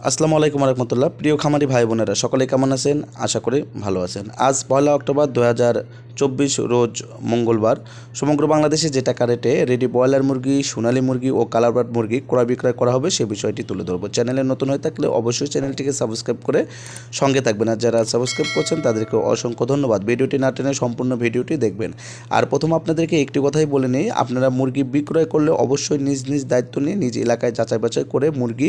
আসসালামু আলাইকুম রহমতুল্লাহ। প্রিয় খামারি ভাই বোনেরা সকলে কেমন আছেন? আশা করি ভালো আছেন। আজ 1 অক্টোবর 2024 রোজ মঙ্গলবার সমগ্র বাংলাদেশে যে টাকা রেটে রেডি ব্রয়লার মুরগি, সোনালী মুরগি ও কালারবার্ড মুরগি ক্রয় বিক্রয় করা হবে সে বিষয়টি তুলে ধরবো। চ্যানেলে নতুন হয়ে থাকলে অবশ্যই চ্যানেলটিকে সাবস্ক্রাইব করে সঙ্গে থাকবেন, আর যারা সাবস্ক্রাইব করছেন তাদেরকে অসংখ্য ধন্যবাদ। ভিডিওটি না টেনে সম্পূর্ণ ভিডিওটি দেখবেন। আর প্রথম আপনাদেরকে একটি কথাই বলে নিই, আপনারা মুরগি বিক্রয় করলে অবশ্যই নিজ নিজ দায়িত্ব নিয়ে নিজ এলাকায় যাচাই বাছাই করে মুরগি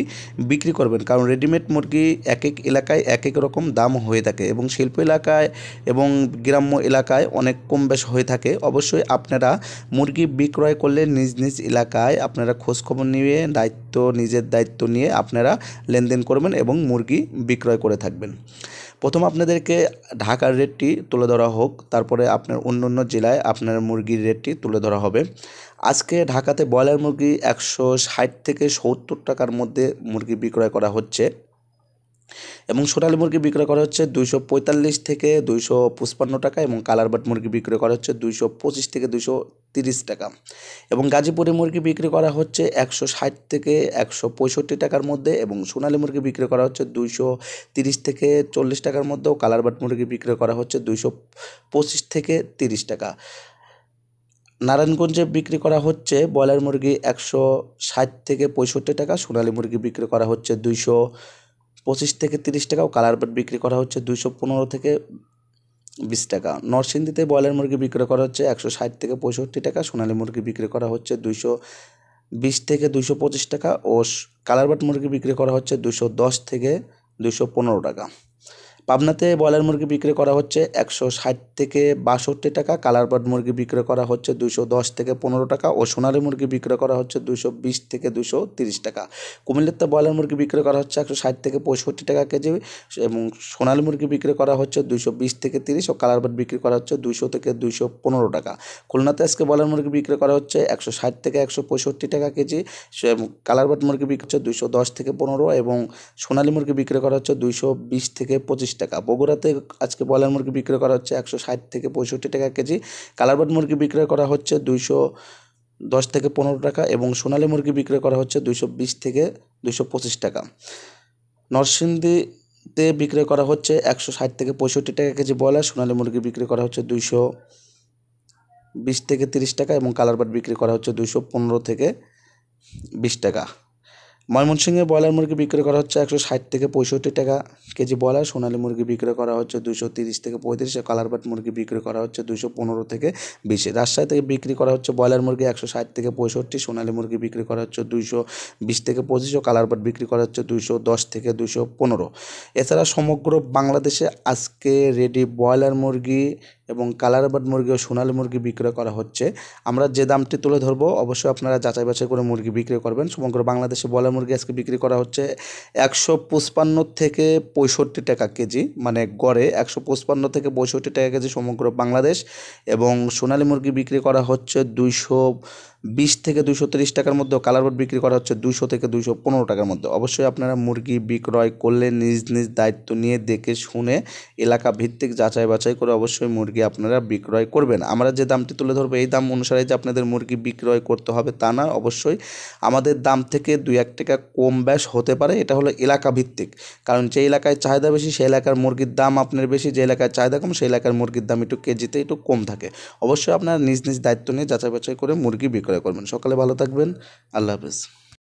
বিক্রি করবেন, কারণ রেডিমেড মুরগি এক এক এলাকায় এক এক রকম দাম হয়ে থাকে এবং শিল্প এলাকায় এবং গ্রাম্য এলাকায় অনেক কম বেশ হয়ে থাকে। অবশ্যই আপনারা মুরগি বিক্রয় করলে নিজ নিজ এলাকায় আপনারা খোঁজখবর নিয়ে নিজের দায়িত্ব নিয়ে আপনারা লেনদেন করবেন এবং মুরগি বিক্রয় করে থাকবেন। প্রথম আপনাদেরকে ঢাকার রেটটি তুলে ধরা হোক, তারপরে আপনার অন্য অন্য জেলায় আপনার মুরগির রেটটি তুলে ধরা হবে। আজকে ঢাকাতে ব্রয়লার মুরগি 160 থেকে 70 টাকার মধ্যে মুরগি বিক্রয় করা হচ্ছে এবং সোনালী মুরগি বিক্রয় করা হচ্ছে 245 থেকে 255 টাকা এবং কালারবার্ড মুরগি বিক্রয় করা হচ্ছে 225 থেকে 230 টাকা এবং গাজীপুরি মুরগি বিক্রি করা হচ্ছে 160 থেকে 165 টাকার মধ্যে এবং সোনালী মুরগি বিক্রি করা হচ্ছে 230 থেকে 40 টাকার মধ্যে ও কালারবার্ড মুরগি বিক্রি করা হচ্ছে 225 থেকে 30 টাকা। নারায়ণগঞ্জে বিক্রি করা হচ্ছে ব্রয়লার মুরগি 160 থেকে 65 টাকা, সোনালী মুরগি বিক্রি করা হচ্ছে 225 থেকে 30 টাকা ও কালারবার্ড বিক্রি করা হচ্ছে 215 থেকে 20 টাকা। নরসিংদীতে ব্রয়লার মুরগি বিক্রি করা হচ্ছে 160 থেকে 65 টাকা, সোনালী মুরগি বিক্রি করা হচ্ছে 220 থেকে 225 টাকা ও কালারবার্ড মুরগি বিক্রি করা হচ্ছে 210 থেকে 215 টাকা। পাবনাতে ব্রয়লার মুরগি বিক্রি করা হচ্ছে 160 থেকে 62 টাকা, কালারবার্ড মুরগি বিক্রি করা হচ্ছে 210 থেকে 15 টাকা ও সোনালী মুরগি বিক্রি করা হচ্ছে 220 থেকে 230 টাকা। কুমিল্লাতে ব্রয়লার মুরগি বিক্রি করা হচ্ছে 160 থেকে 65 টাকা কেজি এবং সোনালী মুরগি বিক্রি করা হচ্ছে 220 থেকে 30 ও কালারবার্ড বিক্রি করা হচ্ছে 200 থেকে 215 টাকা। খুলনাতে আজকে ব্রয়লার মুরগি বিক্রি করা হচ্ছে 160 থেকে 165 টাকা কেজি, কালারবার্ড মুরগি বিক্রি হচ্ছে 210 থেকে 15 এবং সোনালী মুরগি বিক্রি করা হচ্ছে 220 থেকে 25 টাকা। বগুড়াতে আজকে ব্রয়লার মুরগি বিক্রি করা হচ্ছে 160 থেকে 65 টাকা কেজি, কালারবার্ড মুরগি বিক্রি করা হচ্ছে 210 থেকে 15 টাকা এবং সোনালী মুরগি বিক্রি করা হচ্ছে 220 থেকে 225 টাকা। নরসিংদীতে বিক্রি করা হচ্ছে 160 থেকে 65 টাকা কেজি ব্রয়লার, সোনালী মুরগি বিক্রি করা হচ্ছে 220 থেকে 30 টাকা এবং কালারবার্ড বিক্রি করা হচ্ছে 215 থেকে 20 টাকা। ময়মনসিংহে ব্রয়লার মুরগি বিক্রি করা হচ্ছে 160 থেকে 65 টাকা কেজি ব্রয়লার, সোনালী মুরগি বিক্রি করা হচ্ছে 230 থেকে 35, কালারবার্ড মুরগি বিক্রি করা হচ্ছে 215 থেকে 20। রাজশাহী থেকে বিক্রি করা হচ্ছে ব্রয়লার মুরগি 160 থেকে 65, সোনালী মুরগি বিক্রি করা হচ্ছে 220 থেকে 25 ও কালারবার্ড বিক্রি করা হচ্ছে 210 থেকে 215। এছাড়া সমগ্র বাংলাদেশে আজকে রেডি ব্রয়লার মুরগি এবং কালারবার্ড মুরগি ও সোনালী মুরগি বিক্রয় করা হচ্ছে। আমরা যে দামটি তুলে ধরবো অবশ্যই আপনারা যাচাই বাছাই করে মুরগি বিক্রি করবেন। সমগ্র বাংলাদেশে ব্রয়লার মুরগি আজকে বিক্রি করা হচ্ছে 155 থেকে 65 টাকা কেজি, মানে গড়ে 155 থেকে 65 টাকা কেজি সমগ্র বাংলাদেশ এবং সোনালী মুরগি বিক্রি করা হচ্ছে 220 থেকে 230 টাকার মধ্যে, কালারবার্ড বিক্রি করা হচ্ছে 200 থেকে 215 টাকার মধ্যে। অবশ্যই আপনারা মুরগি বিক্রয় করলে নিজ নিজ দায়িত্ব নিয়ে দেখে শুনে এলাকা ভিত্তিক যাচাই বাছাই করে অবশ্যই মুরগি আপনারা বিক্রয় করবেন। আমরা যে দামটি তুলে ধরবো এই দাম অনুসারে যে আপনাদের মুরগি বিক্রয় করতে হবে তা না, অবশ্যই আমাদের দাম থেকে 2-1 টাকা কম বেশ হতে পারে। এটা হলো এলাকা ভিত্তিক, কারণ যে এলাকায় চাহিদা বেশি সেই এলাকার মুরগির দাম আপনার বেশি, যে এলাকায় চাহিদা কম সেই এলাকার মুরগির দাম একটু কেজিতে একটু কম থাকে। অবশ্যই আপনারা নিজ নিজ দায়িত্ব নিয়ে যাচাই বাছাই করে মুরগি বিক্রয় করবেন। সকালে ভালো থাকবেন। আল্লাহ হাফেজ।